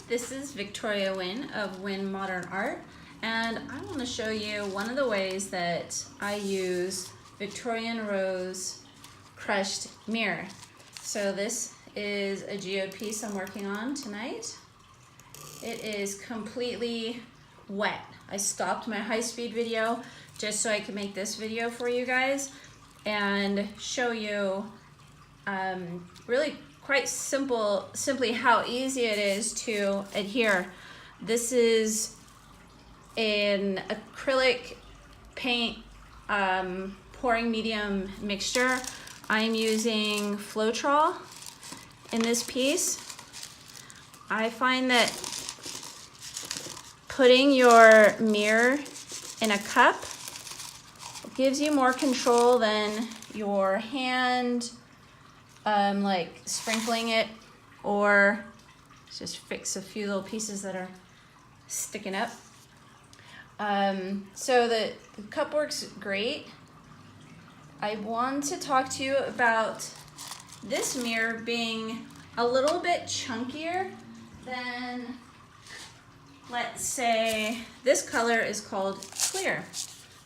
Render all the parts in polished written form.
This is Victoria Wynn of Wynn Modern Art, and I want to show you one of the ways that I use Victorian rose crushed mirror. So this is a geode piece I'm working on tonight. It is completely wet. I stopped my high-speed video just so I could make this video for you guys and show you really quite simply how easy it is to adhere. This is an acrylic paint pouring medium mixture. I'm using Floetrol in this piece. I find that putting your mirror in a cup gives you more control than your hand like sprinkling it, or just fix a few little pieces that are sticking up. So the cup works great. I want to talk to you about this mirror being a little bit chunkier than, let's say, this color is called clear.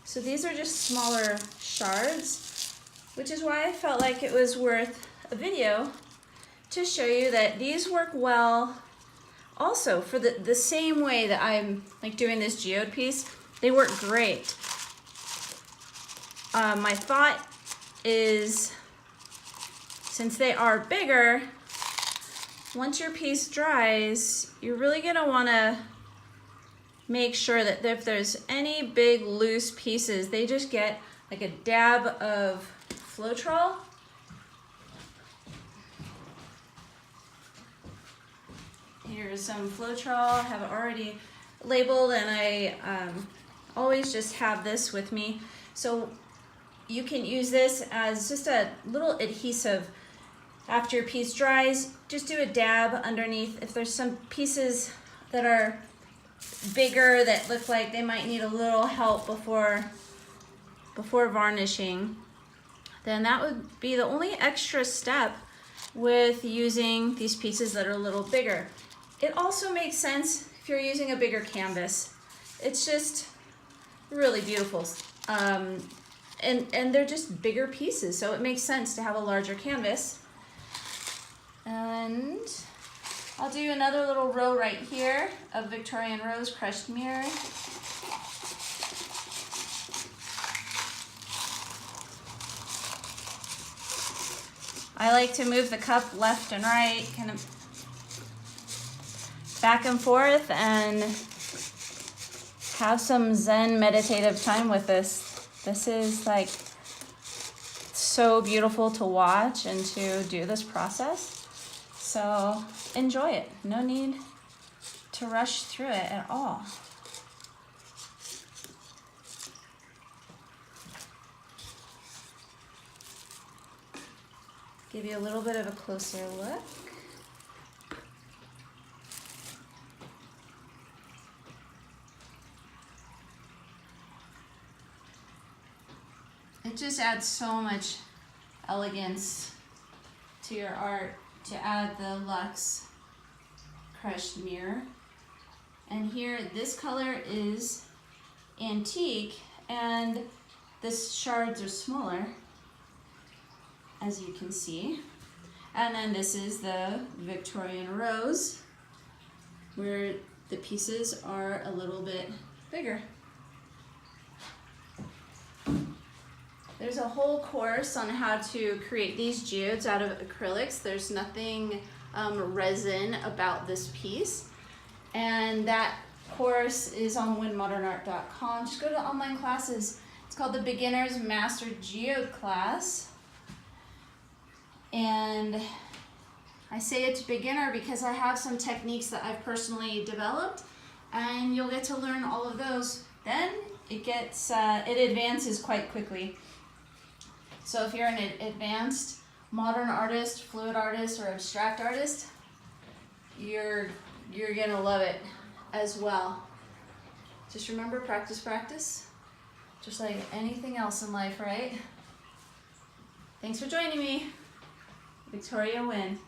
So these are just smaller shards, which is why I felt like it was worth a video to show you that these work well also for the same way that I'm like doing this geode piece. They work great. My thought is, since they are bigger, once your piece dries, you're really gonna wanna make sure that if there's any big loose pieces, they just get like a dab of Floetrol. Here's some Floetrol. I have it already labeled, and I always just have this with me. So you can use this as just a little adhesive. After your piece dries, just do a dab underneath. If there's some pieces that are bigger that look like they might need a little help before varnishing, then that would be the only extra step with using these pieces that are a little bigger. It also makes sense if you're using a bigger canvas. It's just really beautiful. And they're just bigger pieces, so it makes sense to have a larger canvas. And I'll do another little row right here of Victorian rose crushed mirror. I like to move the cup left and right, kind of back and forth, and have some Zen meditative time with this. This is like so beautiful to watch and to do this process. So enjoy it. No need to rush through it at all. Give you a little bit of a closer look. It just adds so much elegance to your art to add the LUXE crushed mirror. And here, this color is antique, and the shards are smaller, as you can see. And then this is the Victorian rose, where the pieces are a little bit bigger. There's a whole course on how to create these geodes out of acrylics. There's nothing resin about this piece. And that course is on wynnmodernart.com. Just go to online classes. It's called the Beginner's Master Geode class. And I say it's beginner because I have some techniques that I've personally developed, and you'll get to learn all of those. Then it advances quite quickly. So if you're an advanced modern artist, fluid artist, or abstract artist, you're gonna love it as well. Just remember, practice, practice. Just like anything else in life, right? Thanks for joining me. Victoria Wynn.